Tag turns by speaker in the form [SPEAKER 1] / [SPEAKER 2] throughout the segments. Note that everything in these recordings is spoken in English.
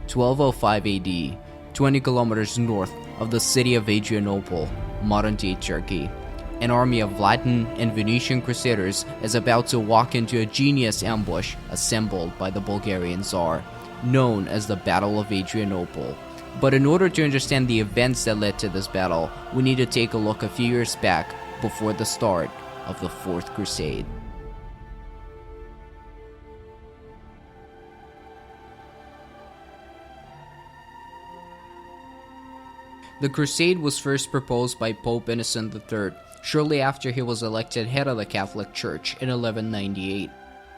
[SPEAKER 1] 1205 AD, 20 kilometers north of the city of Adrianople, modern-day Turkey. An army of Latin and Venetian crusaders is about to walk into a genius ambush assembled by the Bulgarian Zara, known as the Battle of Adrianople. But in order to understand the events that led to this battle, we need to take a look a few years back before the start of the Fourth Crusade. The crusade was first proposed by Pope Innocent III, shortly after he was elected head of the Catholic Church in 1198.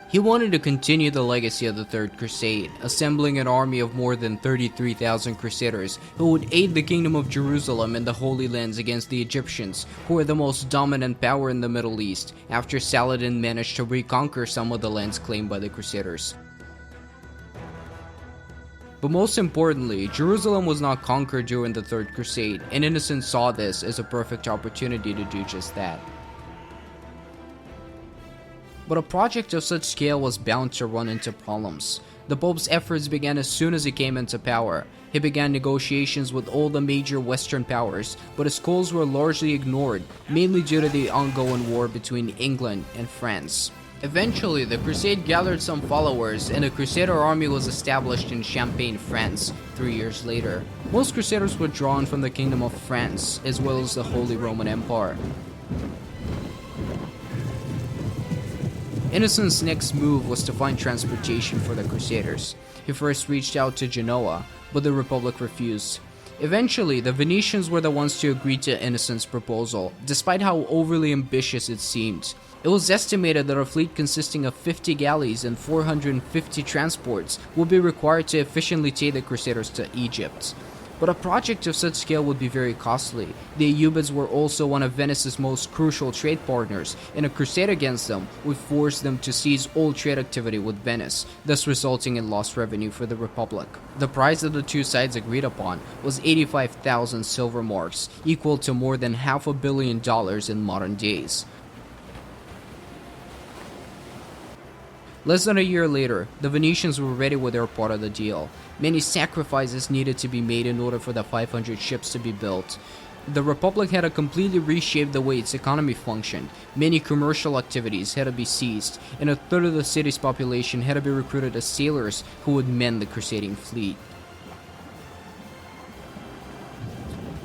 [SPEAKER 1] He wanted to continue the legacy of the Third Crusade, assembling an army of more than 33,000 crusaders who would aid the Kingdom of Jerusalem and the Holy Lands against the Egyptians, who were the most dominant power in the Middle East, after Saladin managed to reconquer some of the lands claimed by the Crusaders. But most importantly, Jerusalem was not conquered during the Third Crusade, and Innocent saw this as a perfect opportunity to do just that. But a project of such scale was bound to run into problems. The Pope's efforts began as soon as he came into power. He began negotiations with all the major Western powers, but his calls were largely ignored, mainly due to the ongoing war between England and France. Eventually, the crusade gathered some followers, and a crusader army was established in Champagne, France, 3 years later. Most crusaders were drawn from the Kingdom of France, as well as the Holy Roman Empire. Innocent's next move was to find transportation for the crusaders. He first reached out to Genoa, but the Republic refused. Eventually, the Venetians were the ones to agree to Innocent's proposal, despite how overly ambitious it seemed. It was estimated that a fleet consisting of 50 galleys and 450 transports would be required to efficiently take the Crusaders to Egypt. But a project of such scale would be very costly. The Ayyubids were also one of Venice's most crucial trade partners, and a crusade against them would force them to cease all trade activity with Venice, thus resulting in lost revenue for the Republic. The price that the two sides agreed upon was 85,000 silver marks, equal to more than $500 million in modern days. Less than a year later, the Venetians were ready with their part of the deal. Many sacrifices needed to be made in order for the 500 ships to be built. The Republic had to completely reshape the way its economy functioned. Many commercial activities had to be ceased, and a third of the city's population had to be recruited as sailors who would man the crusading fleet.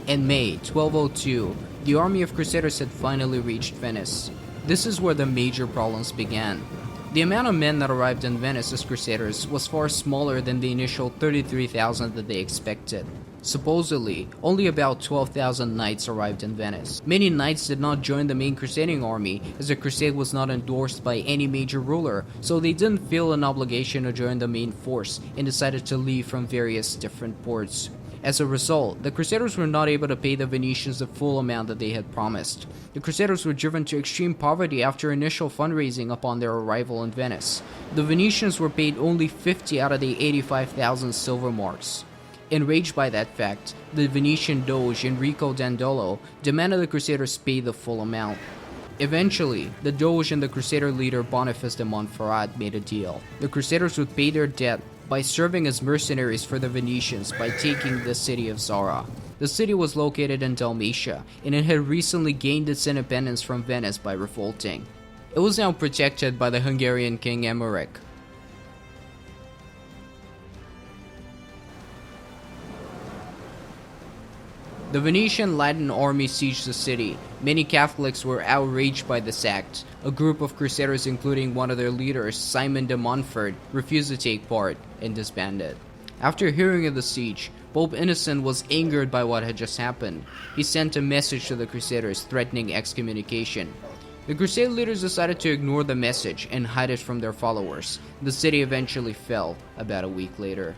[SPEAKER 1] In May 1202, the army of Crusaders had finally reached Venice. This is where the major problems began. The amount of men that arrived in Venice as Crusaders was far smaller than the initial 33,000 that they expected. Supposedly, only about 12,000 knights arrived in Venice. Many knights did not join the main crusading army, as the crusade was not endorsed by any major ruler, so they didn't feel an obligation to join the main force and decided to leave from various different ports. As a result, the Crusaders were not able to pay the Venetians the full amount that they had promised. The Crusaders were driven to extreme poverty after initial fundraising upon their arrival in Venice. The Venetians were paid only 50 out of the 85,000 silver marks. Enraged by that fact, the Venetian Doge Enrico Dandolo demanded the Crusaders pay the full amount. Eventually, the Doge and the Crusader leader Boniface de Montferrat made a deal. The Crusaders would pay their debt by serving as mercenaries for the Venetians by taking the city of Zara. The city was located in Dalmatia, and it had recently gained its independence from Venice by revolting. It was now protected by the Hungarian king Emmerich. The Venetian Latin army sieged the city. Many Catholics were outraged by this act. A group of crusaders, including one of their leaders, Simon de Montfort, refused to take part and disbanded. After hearing of the siege, Pope Innocent was angered by what had just happened. He sent a message to the crusaders threatening excommunication. The crusade leaders decided to ignore the message and hide it from their followers. The city eventually fell about a week later.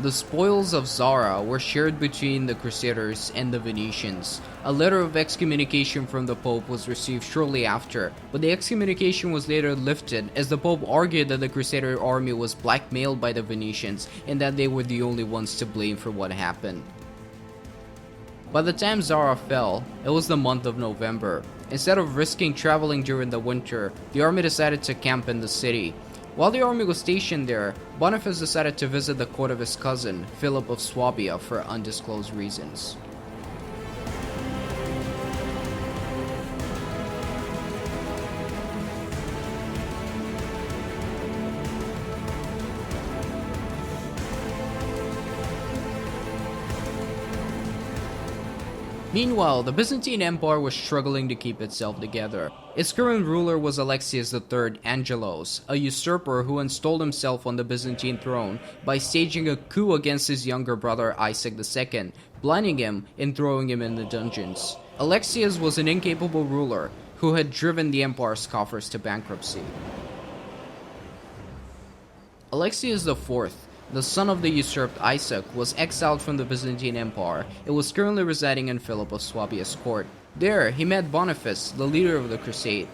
[SPEAKER 1] The spoils of Zara were shared between the Crusaders and the Venetians. A letter of excommunication from the Pope was received shortly after, but the excommunication was later lifted as the Pope argued that the Crusader army was blackmailed by the Venetians and that they were the only ones to blame for what happened. By the time Zara fell, it was the month of November. Instead of risking traveling during the winter, the army decided to camp in the city. While the army was stationed there, Boniface decided to visit the court of his cousin, Philip of Swabia, for undisclosed reasons. Meanwhile, the Byzantine Empire was struggling to keep itself together. Its current ruler was Alexius III Angelos, a usurper who installed himself on the Byzantine throne by staging a coup against his younger brother Isaac II, blinding him and throwing him in the dungeons. Alexius was an incapable ruler who had driven the empire's coffers to bankruptcy. Alexius IV, the son of the usurped Isaac, was exiled from the Byzantine Empire and was currently residing in Philip of Swabia's court. There, he met Boniface, the leader of the crusade.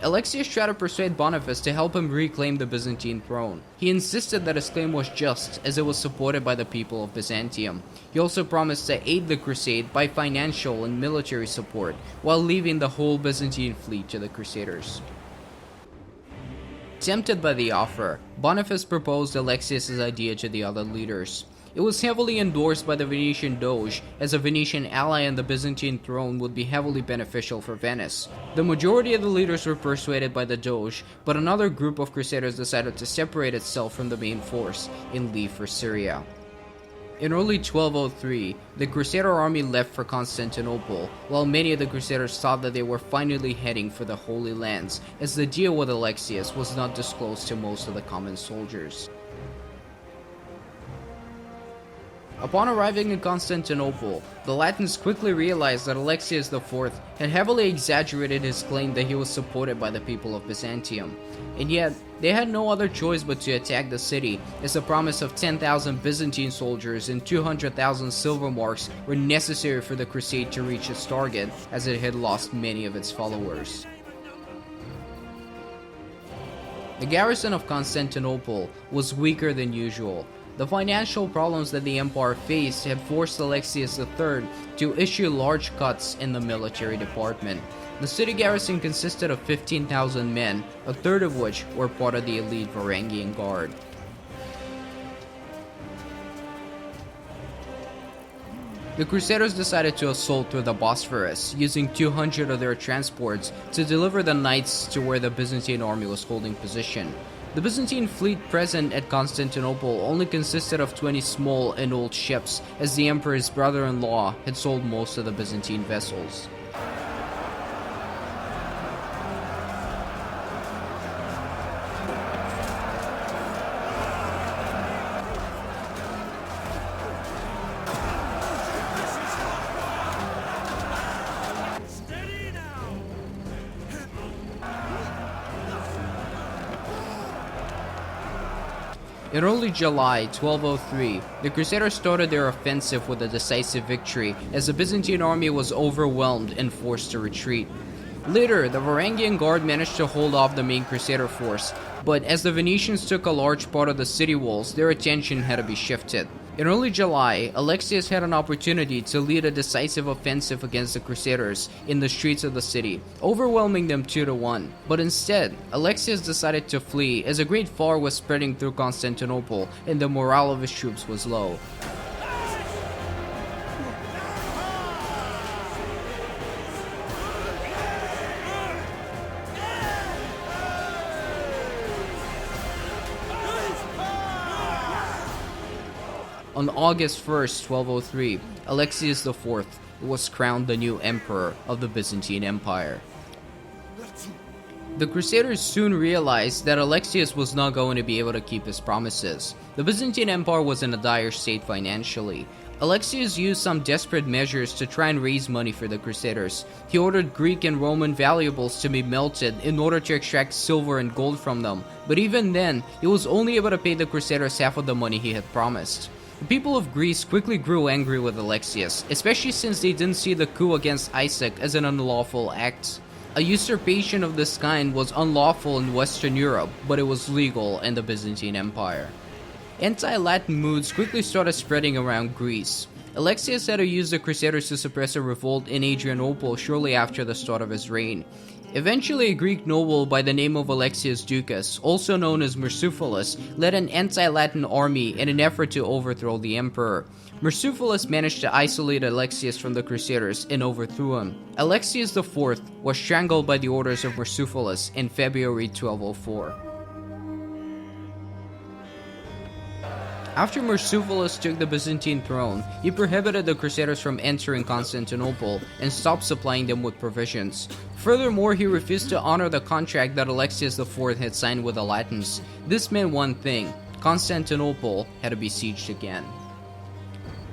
[SPEAKER 1] Alexius tried to persuade Boniface to help him reclaim the Byzantine throne. He insisted that his claim was just, as it was supported by the people of Byzantium. He also promised to aid the crusade by financial and military support, while leaving the whole Byzantine fleet to the Crusaders. Tempted by the offer, Boniface proposed Alexius' idea to the other leaders. It was heavily endorsed by the Venetian Doge, as a Venetian ally on the Byzantine throne would be heavily beneficial for Venice. The majority of the leaders were persuaded by the Doge, but another group of Crusaders decided to separate itself from the main force and leave for Syria. In early 1203, the Crusader army left for Constantinople, while many of the Crusaders thought that they were finally heading for the Holy Lands, as the deal with Alexius was not disclosed to most of the common soldiers. Upon arriving in Constantinople, the Latins quickly realized that Alexius IV had heavily exaggerated his claim that he was supported by the people of Byzantium, and yet they had no other choice but to attack the city, as the promise of 10,000 Byzantine soldiers and 200,000 silver marks were necessary for the crusade to reach its target, as it had lost many of its followers. The garrison of Constantinople was weaker than usual. The financial problems that the empire faced had forced Alexius III to issue large cuts in the military department. The city garrison consisted of 15,000 men, a third of which were part of the elite Varangian Guard. The Crusaders decided to assault through the Bosphorus, using 200 of their transports to deliver the knights to where the Byzantine army was holding position. The Byzantine fleet present at Constantinople only consisted of 20 small and old ships, as the emperor's brother-in-law had sold most of the Byzantine vessels. In early July 1203, the Crusaders started their offensive with a decisive victory, as the Byzantine army was overwhelmed and forced to retreat. Later, the Varangian Guard managed to hold off the main Crusader force, but as the Venetians took a large part of the city walls, their attention had to be shifted. In early July, Alexius had an opportunity to lead a decisive offensive against the Crusaders in the streets of the city, overwhelming them 2-1. But instead, Alexius decided to flee, as a great fire was spreading through Constantinople and the morale of his troops was low. On August 1st, 1203, Alexius IV was crowned the new emperor of the Byzantine Empire. The Crusaders soon realized that Alexius was not going to be able to keep his promises. The Byzantine Empire was in a dire state financially. Alexius used some desperate measures to try and raise money for the Crusaders. He ordered Greek and Roman valuables to be melted in order to extract silver and gold from them, but even then, he was only able to pay the Crusaders half of the money he had promised. The people of Greece quickly grew angry with Alexius, especially since they didn't see the coup against Isaac as an unlawful act. A usurpation of this kind was unlawful in Western Europe, but it was legal in the Byzantine Empire. Anti-Latin moods quickly started spreading around Greece. Alexius had to use the Crusaders to suppress a revolt in Adrianople shortly after the start of his reign. Eventually, a Greek noble by the name of Alexius Ducas, also known as Mursuphilus, led an anti-Latin army in an effort to overthrow the emperor. Mursuphilus managed to isolate Alexius from the Crusaders and overthrew him. Alexius IV was strangled by the orders of Mursuphilus in February 1204. After Mursuphilus took the Byzantine throne, he prohibited the Crusaders from entering Constantinople and stopped supplying them with provisions. Furthermore, he refused to honor the contract that Alexius IV had signed with the Latins. This meant one thing: Constantinople had to be sieged again.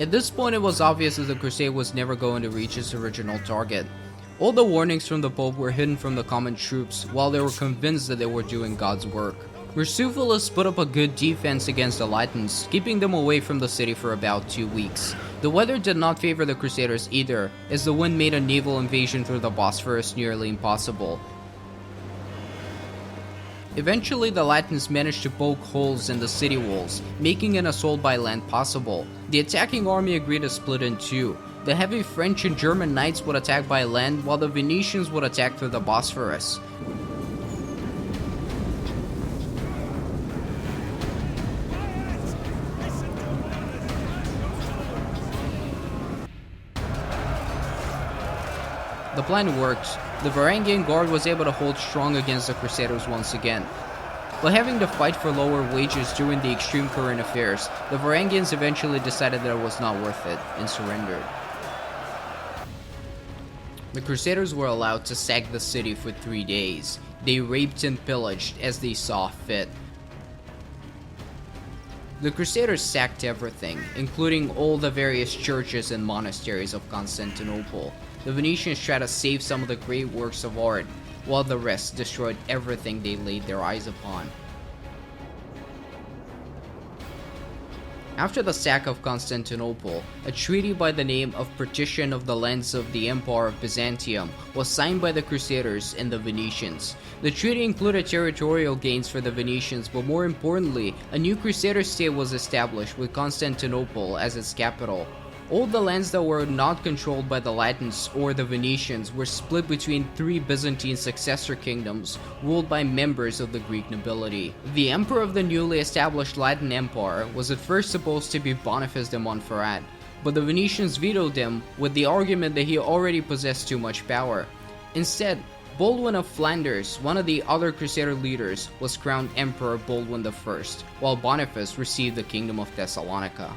[SPEAKER 1] At this point, it was obvious that the crusade was never going to reach its original target. All the warnings from the Pope were hidden from the common troops, while they were convinced that they were doing God's work. Mursuphilus put up a good defense against the Latins, keeping them away from the city for about 2 weeks. The weather did not favor the Crusaders either, as the wind made a naval invasion through the Bosphorus nearly impossible. Eventually, the Latins managed to poke holes in the city walls, making an assault by land possible. The attacking army agreed to split in two. The heavy French and German knights would attack by land, while the Venetians would attack through the Bosphorus. The plan worked. The Varangian Guard was able to hold strong against the Crusaders once again. But having to fight for lower wages during the extreme current affairs, the Varangians eventually decided that it was not worth it and surrendered. The Crusaders were allowed to sack the city for 3 days. They raped and pillaged as they saw fit. The Crusaders sacked everything, including all the various churches and monasteries of Constantinople. The Venetians tried to save some of the great works of art, while the rest destroyed everything they laid their eyes upon. After the sack of Constantinople, a treaty by the name of Partition of the Lands of the Empire of Byzantium was signed by the Crusaders and the Venetians. The treaty included territorial gains for the Venetians, but more importantly, a new Crusader state was established with Constantinople as its capital. All the lands that were not controlled by the Latins or the Venetians were split between 3 Byzantine successor kingdoms ruled by members of the Greek nobility. The emperor of the newly established Latin Empire was at first supposed to be Boniface de Montferrat, but the Venetians vetoed him with the argument that he already possessed too much power. Instead, Baldwin of Flanders, one of the other Crusader leaders, was crowned Emperor Baldwin I, while Boniface received the Kingdom of Thessalonica.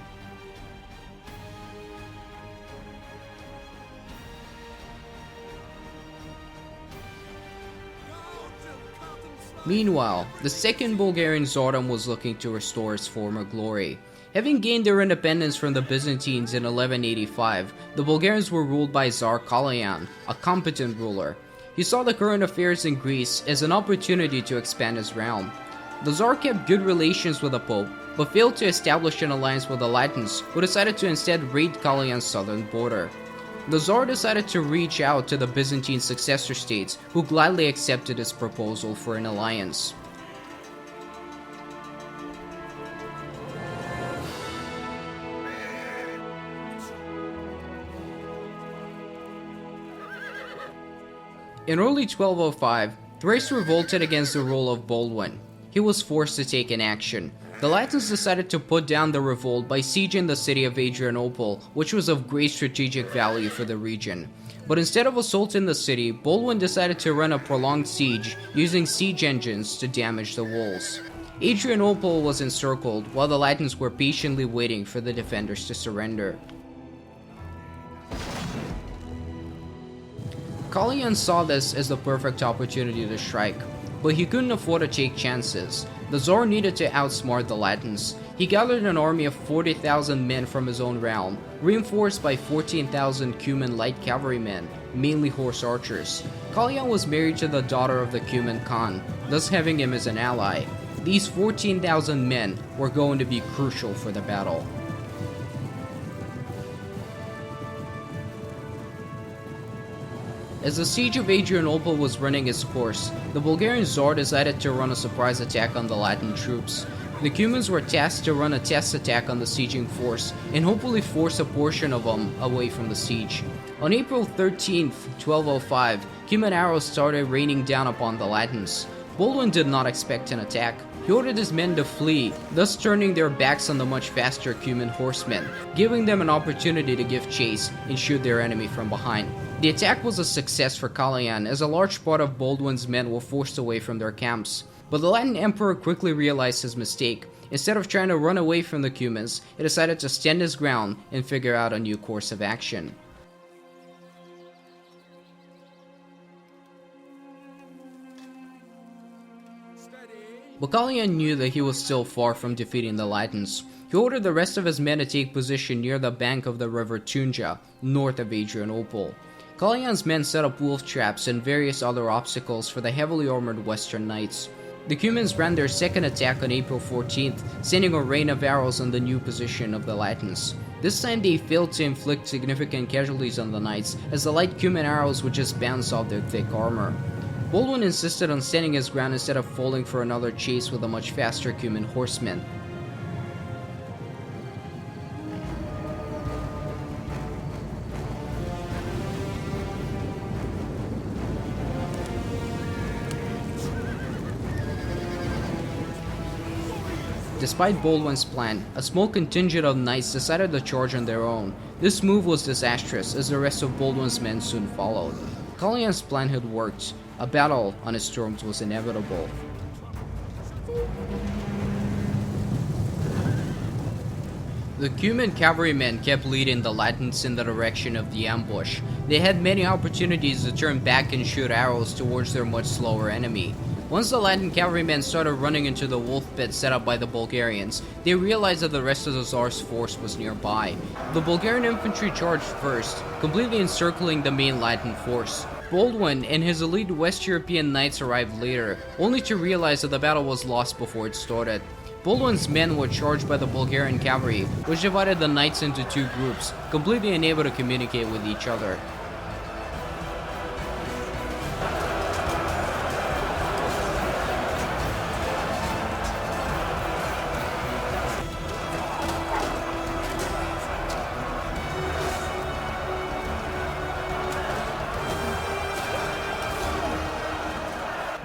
[SPEAKER 1] Meanwhile, the second Bulgarian Tsardom was looking to restore its former glory. Having gained their independence from the Byzantines in 1185, the Bulgarians were ruled by Tsar Kaloyan, a competent ruler. He saw the current affairs in Greece as an opportunity to expand his realm. The Tsar kept good relations with the Pope, but failed to establish an alliance with the Latins, who decided to instead raid Kaloyan's southern border. The Tsar decided to reach out to the Byzantine successor states, who gladly accepted his proposal for an alliance. In early 1205, Thrace revolted against the rule of Baldwin. He was forced to take an action. The Latins decided to put down the revolt by sieging the city of Adrianople, which was of great strategic value for the region. But instead of assaulting the city, Baldwin decided to run a prolonged siege using siege engines to damage the walls. Adrianople was encircled, while the Latins were patiently waiting for the defenders to surrender. Kaloyan saw this as the perfect opportunity to strike, but he couldn't afford to take chances. The Tsar needed to outsmart the Latins. He gathered an army of 40,000 men from his own realm, reinforced by 14,000 Cuman light cavalrymen, mainly horse archers. Kaloyan was married to the daughter of the Cuman Khan, thus having him as an ally. These 14,000 men were going to be crucial for the battle. As the siege of Adrianople was running its course, the Bulgarian Tsar decided to run a surprise attack on the Latin troops. The Cumans were tasked to run a test attack on the sieging force and hopefully force a portion of them away from the siege. On April 13, 1205, Cuman arrows started raining down upon the Latins. Baldwin did not expect an attack. He ordered his men to flee, thus turning their backs on the much faster Cuman horsemen, giving them an opportunity to give chase and shoot their enemy from behind. The attack was a success for Kalayan, as a large part of Baldwin's men were forced away from their camps. But the Latin emperor quickly realized his mistake. Instead of trying to run away from the Cumans, he decided to stand his ground and figure out a new course of action. But Kalayan knew that he was still far from defeating the Latins. He ordered the rest of his men to take position near the bank of the river Tunja, north of Adrianople. Kalayan's men set up wolf traps and various other obstacles for the heavily armored Western Knights. The Cumans ran their second attack on April 14th, sending a rain of arrows on the new position of the Latins. This time they failed to inflict significant casualties on the Knights, as the light Cuman arrows would just bounce off their thick armor. Baldwin insisted on standing his ground instead of falling for another chase with a much faster Cuman horseman. Despite Baldwin's plan, a small contingent of knights decided to charge on their own. This move was disastrous, as the rest of Baldwin's men soon followed. Kalayan's plan had worked. A battle on his terms was inevitable. The Cuman cavalrymen kept leading the Latins in the direction of the ambush. They had many opportunities to turn back and shoot arrows towards their much slower enemy. Once the Latin cavalrymen started running into the wolf pit set up by the Bulgarians, they realized that the rest of the Tsar's force was nearby. The Bulgarian infantry charged first, completely encircling the main Latin force. Baldwin and his elite West European knights arrived later, only to realize that the battle was lost before it started. Baldwin's men were charged by the Bulgarian cavalry, which divided the knights into two groups, completely unable to communicate with each other.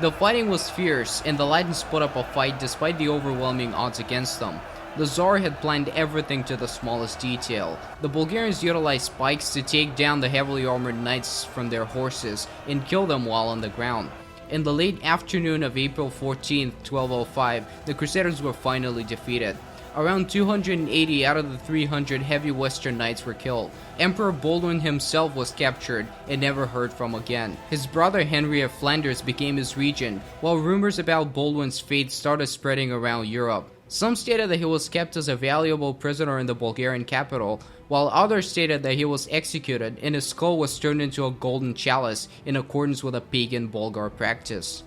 [SPEAKER 1] The fighting was fierce, and the Latins put up a fight despite the overwhelming odds against them. The Tsar had planned everything to the smallest detail. The Bulgarians utilized spikes to take down the heavily armored knights from their horses and kill them while on the ground. In the late afternoon of April 14, 1205, the Crusaders were finally defeated. Around 280 out of the 300 heavy Western Knights were killed. Emperor Baldwin himself was captured and never heard from again. His brother Henry of Flanders became his regent, while rumors about Baldwin's fate started spreading around Europe. Some stated that he was kept as a valuable prisoner in the Bulgarian capital, while others stated that he was executed and his skull was turned into a golden chalice in accordance with a pagan Bulgar practice.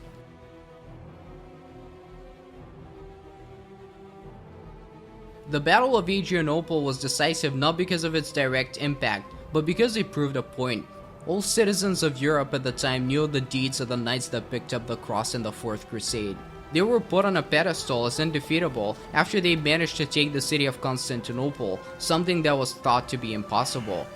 [SPEAKER 1] The Battle of Adrianople was decisive not because of its direct impact, but because it proved a point. All citizens of Europe at the time knew the deeds of the knights that picked up the cross in the Fourth Crusade. They were put on a pedestal as undefeatable after they managed to take the city of Constantinople, something that was thought to be impossible.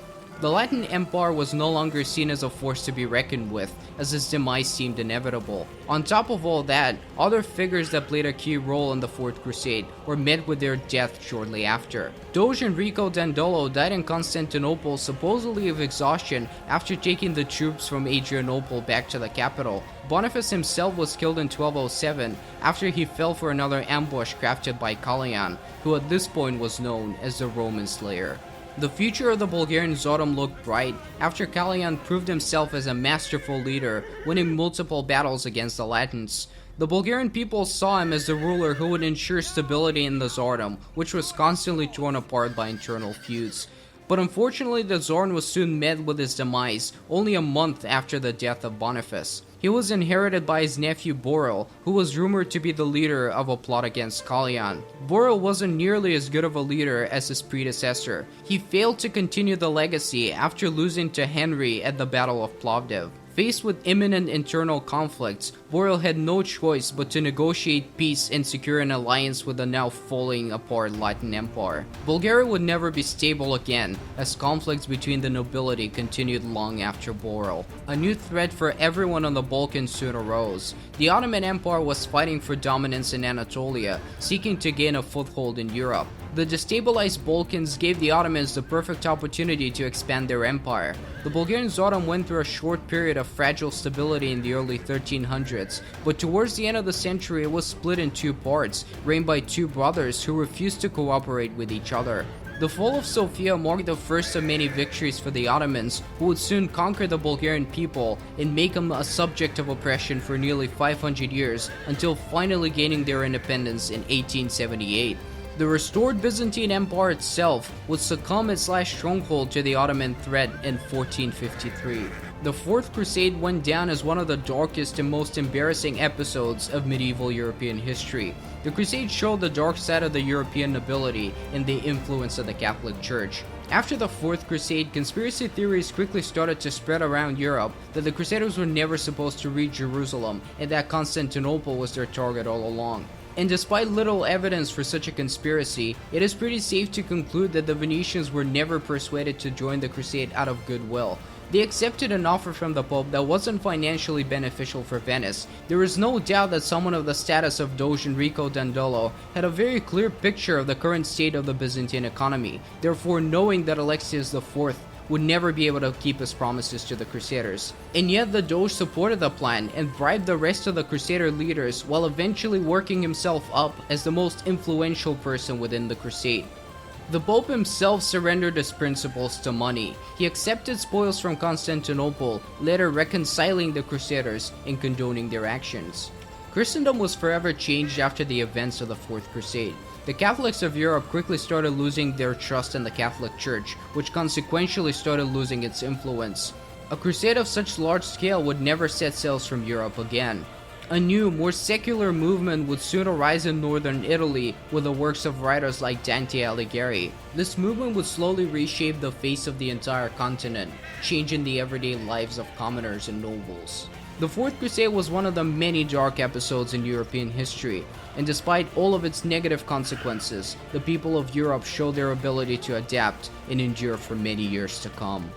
[SPEAKER 1] The Latin Empire was no longer seen as a force to be reckoned with, as its demise seemed inevitable. On top of all that, other figures that played a key role in the Fourth Crusade were met with their death shortly after. Doge Enrico Dandolo died in Constantinople supposedly of exhaustion after taking the troops from Adrianople back to the capital. Boniface himself was killed in 1207 after he fell for another ambush crafted by Kalayan, who at this point was known as the Roman Slayer. The future of the Bulgarian Tsardom looked bright after Kalayan proved himself as a masterful leader, winning multiple battles against the Latins. The Bulgarian people saw him as the ruler who would ensure stability in the Tsardom, which was constantly torn apart by internal feuds. But unfortunately, the Tsar was soon met with his demise, only a month after the death of Boniface. He was inherited by his nephew Boril, who was rumored to be the leader of a plot against Kalayan. Boril wasn't nearly as good of a leader as his predecessor. He failed to continue the legacy after losing to Henry at the Battle of Plovdiv. Faced with imminent internal conflicts, Boreal had no choice but to negotiate peace and secure an alliance with the now falling apart Latin Empire. Bulgaria would never be stable again, as conflicts between the nobility continued long after Boreal. A new threat for everyone on the Balkans soon arose. The Ottoman Empire was fighting for dominance in Anatolia, seeking to gain a foothold in Europe. The destabilized Balkans gave the Ottomans the perfect opportunity to expand their empire. The Bulgarian Tsardom went through a short period of fragile stability in the early 1300s, but towards the end of the century it was split in two parts, reigned by two brothers who refused to cooperate with each other. The fall of Sofia marked the first of many victories for the Ottomans, who would soon conquer the Bulgarian people and make them a subject of oppression for nearly 500 years, until finally gaining their independence in 1878. The restored Byzantine Empire itself would succumb its last stronghold to the Ottoman threat in 1453. The Fourth Crusade went down as one of the darkest and most embarrassing episodes of medieval European history. The Crusade showed the dark side of the European nobility and the influence of the Catholic Church. After the Fourth Crusade, conspiracy theories quickly started to spread around Europe that the Crusaders were never supposed to reach Jerusalem and that Constantinople was their target all along. And despite little evidence for such a conspiracy, it is pretty safe to conclude that the Venetians were never persuaded to join the crusade out of goodwill. They accepted an offer from the Pope that wasn't financially beneficial for Venice. There is no doubt that someone of the status of Doge Enrico Dandolo had a very clear picture of the current state of the Byzantine economy, therefore knowing that Alexius IV would never be able to keep his promises to the Crusaders. And yet the Doge supported the plan and bribed the rest of the Crusader leaders while eventually working himself up as the most influential person within the Crusade. The Pope himself surrendered his principles to money. He accepted spoils from Constantinople, later reconciling the Crusaders and condoning their actions. Christendom was forever changed after the events of the Fourth Crusade. The Catholics of Europe quickly started losing their trust in the Catholic Church, which consequentially started losing its influence. A crusade of such large scale would never set sails from Europe again. A new, more secular movement would soon arise in northern Italy with the works of writers like Dante Alighieri. This movement would slowly reshape the face of the entire continent, changing the everyday lives of commoners and nobles. The Fourth Crusade was one of the many dark episodes in European history, and despite all of its negative consequences, the people of Europe showed their ability to adapt and endure for many years to come.